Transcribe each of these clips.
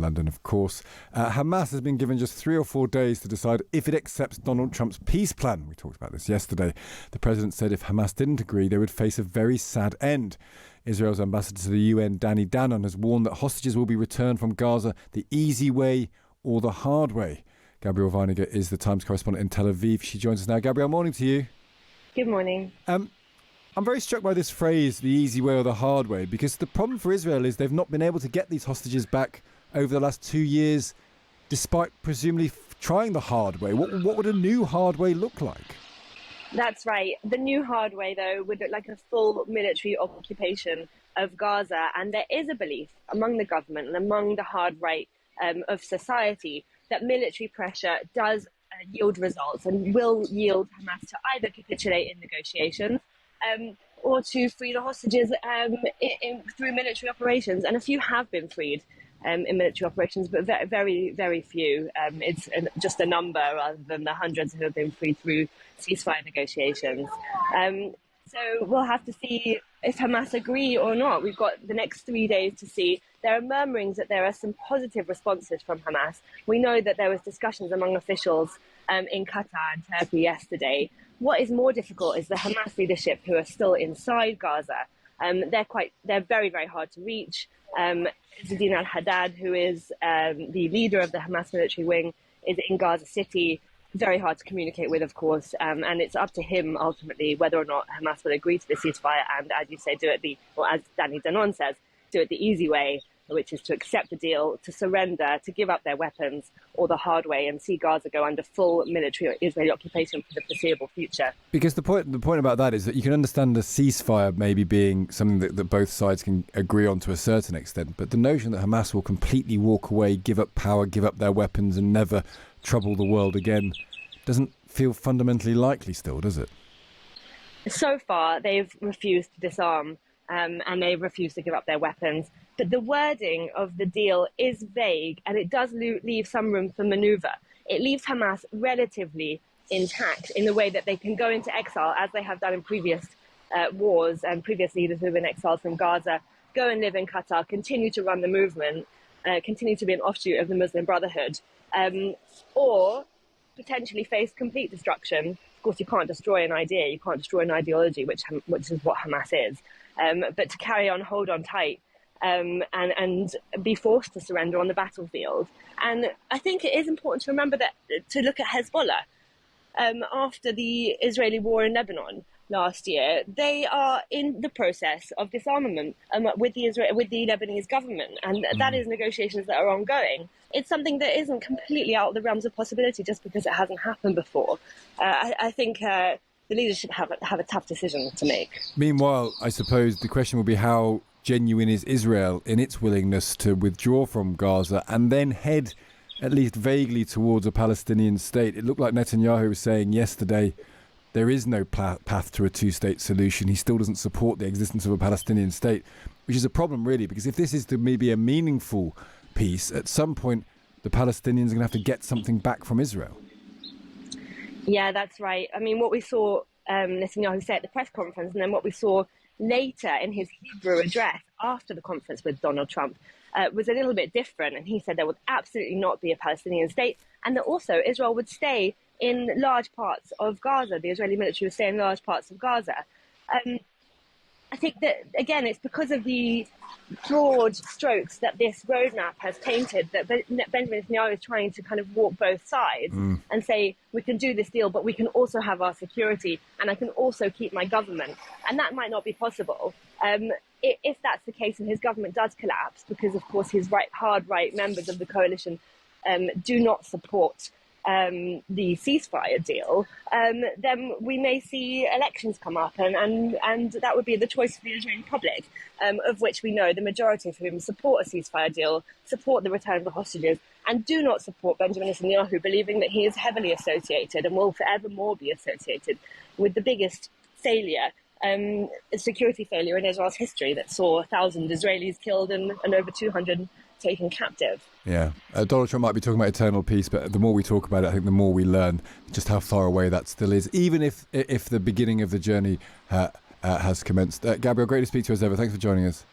London, of course. Hamas has been given just 3 or 4 days to decide if it accepts Donald Trump's peace plan. We talked about this yesterday. The president said if Hamas didn't agree, they would face a very sad end. Israel's ambassador to the UN, Danny Danon, has warned that hostages will be returned from Gaza the easy way or the hard way. Gabrielle Weiniger is the Times correspondent in Tel Aviv. She joins us now. Gabrielle, morning to you. Good morning. I'm very struck by this phrase, the easy way or the hard way, because the problem for Israel is they've not been able to get these hostages back over the last 2 years, despite presumably trying the hard way. What would a new hard way look like? That's right. The new hard way, though, would look like a full military occupation of Gaza. And there is a belief among the government and among the hard right of society that military pressure does yield results and will yield Hamas to either capitulate in negotiations or to free the hostages through military operations. And a few have been freed in military operations, but very, very few. It's just a number rather than the hundreds who have been freed through ceasefire negotiations. So we'll have to see if Hamas agree or not. We've got the next 3 days to see. There are murmurings that there are some positive responses from Hamas. We know that there was discussions among officials in Qatar and Turkey yesterday. What is more difficult is the Hamas leadership who are still inside Gaza. They're very, very hard to reach. Zadine al-Haddad, who is the leader of the Hamas military wing, is in Gaza City. Very hard to communicate with, of course, and it's up to him ultimately whether or not Hamas will agree to the ceasefire and, as you say, as Danny Danon says, do it the easy way, which is to accept the deal, to surrender, to give up their weapons, or the hard way and see Gaza go under full military Israeli occupation for the foreseeable future. Because the point about that is that you can understand the ceasefire maybe being something that both sides can agree on to a certain extent, but the notion that Hamas will completely walk away, give up power, give up their weapons and never trouble the world again doesn't feel fundamentally likely still, does it? So far, they've refused to disarm and they've refused to give up their weapons. But the wording of the deal is vague and it does leave some room for maneuver. It leaves Hamas relatively intact in the way that they can go into exile, as they have done in previous wars, and previous leaders who have been exiled from Gaza go and live in Qatar, continue to run the movement, continue to be an offshoot of the Muslim Brotherhood, or potentially face complete destruction. Of course, you can't destroy an idea, you can't destroy an ideology, which is what Hamas is. But to carry on, hold on tight, and be forced to surrender on the battlefield. And I think it is important to remember to look at Hezbollah. After the Israeli war in Lebanon last year, they are in the process of disarmament with the Lebanese government, and that is negotiations that are ongoing. It's something that isn't completely out of the realms of possibility just because it hasn't happened before. I think the leadership have a tough decision to make. Meanwhile, I suppose the question will be how genuine is Israel in its willingness to withdraw from Gaza and then head at least vaguely towards a Palestinian state. It looked like Netanyahu was saying yesterday there is no path to a two-state solution. He still doesn't support the existence of a Palestinian state, which is a problem really, because if this is to maybe a meaningful peace, at some point the Palestinians are going to have to get something back from Israel. Yeah, that's right. I mean, what we saw Netanyahu say at the press conference, and then what we saw later in his Hebrew address after the conference with Donald Trump was a little bit different. And he said there would absolutely not be a Palestinian state, and that also Israel would stay in large parts of Gaza. The Israeli military would stay in large parts of Gaza. I think that, again, it's because of the broad strokes that this roadmap has painted that Benjamin Netanyahu is trying to kind of walk both sides and say, we can do this deal, but we can also have our security and I can also keep my government. And that might not be possible. If that's the case and his government does collapse, because, of course, his hard right members of the coalition do not support the ceasefire deal, then we may see elections come up, and that would be the choice for the Israeli public, of which we know the majority of whom support a ceasefire deal, support the return of the hostages, and do not support Benjamin Netanyahu, believing that he is heavily associated and will forevermore be associated with the biggest failure, security failure in Israel's history that saw 1,000 Israelis killed and over 200 taken captive. Yeah. Donald Trump might be talking about eternal peace, but the more we talk about it, I think the more we learn just how far away that still is, even if the beginning of the journey has commenced. Gabrielle, great to speak to you as ever. Thanks for joining us.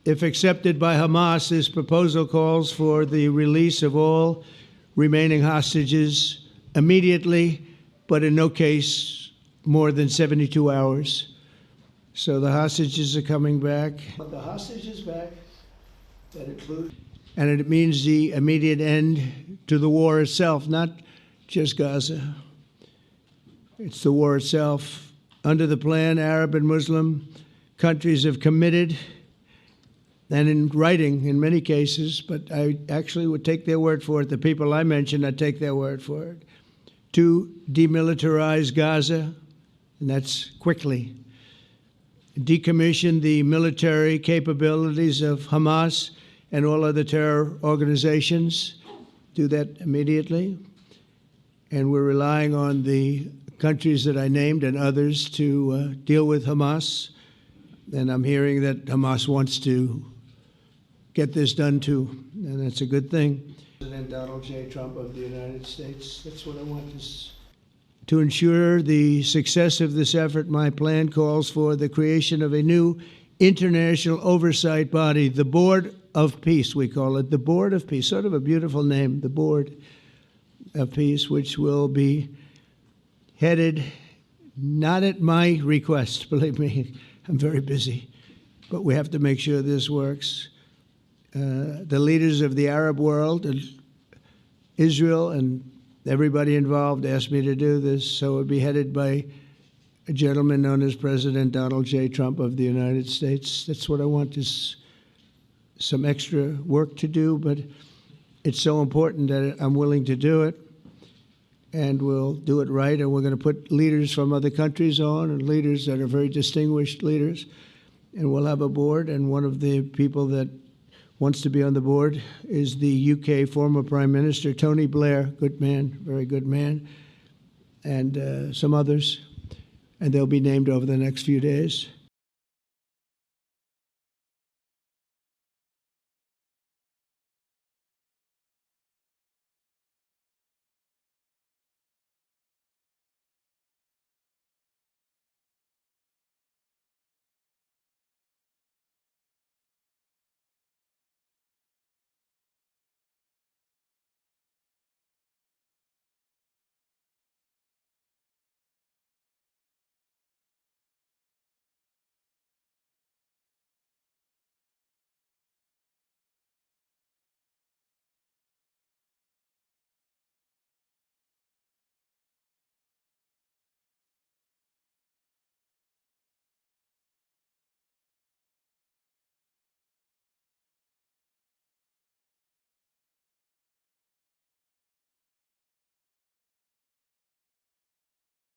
If accepted by Hamas, this proposal calls for the release of all remaining hostages immediately, but in no case more than 72 hours. So the hostages are coming back. The hostages back, that includes, and it means the immediate end to the war itself, not just Gaza. It's the war itself. Under the plan, Arab and Muslim countries have committed, and in writing in many cases, but I actually would take their word for it. The people I mentioned, I'd take their word for it, to demilitarize Gaza, and that's quickly. Decommission the military capabilities of Hamas and all other terror organizations. Do that immediately. And we're relying on the countries that I named and others to deal with Hamas. And I'm hearing that Hamas wants to get this done too, and that's a good thing. President Donald J. Trump of the United States, that's what I want to ensure the success of this effort, my plan calls for the creation of a new international oversight body, the Board of Peace, we call it, the Board of Peace, sort of a beautiful name, the Board of Peace, which will be headed, not at my request, believe me, I'm very busy, but we have to make sure this works. The leaders of the Arab world and Israel and everybody involved asked me to do this, so it would be headed by a gentleman known as President Donald J. Trump of the United States. That's what I want, is some extra work to do, but it's so important that I'm willing to do it, and we'll do it right, and we're going to put leaders from other countries on, and leaders that are very distinguished leaders, and we'll have a board, and one of the people that wants to be on the board is the UK former Prime Minister, Tony Blair, good man, very good man, and some others, and they'll be named over the next few days.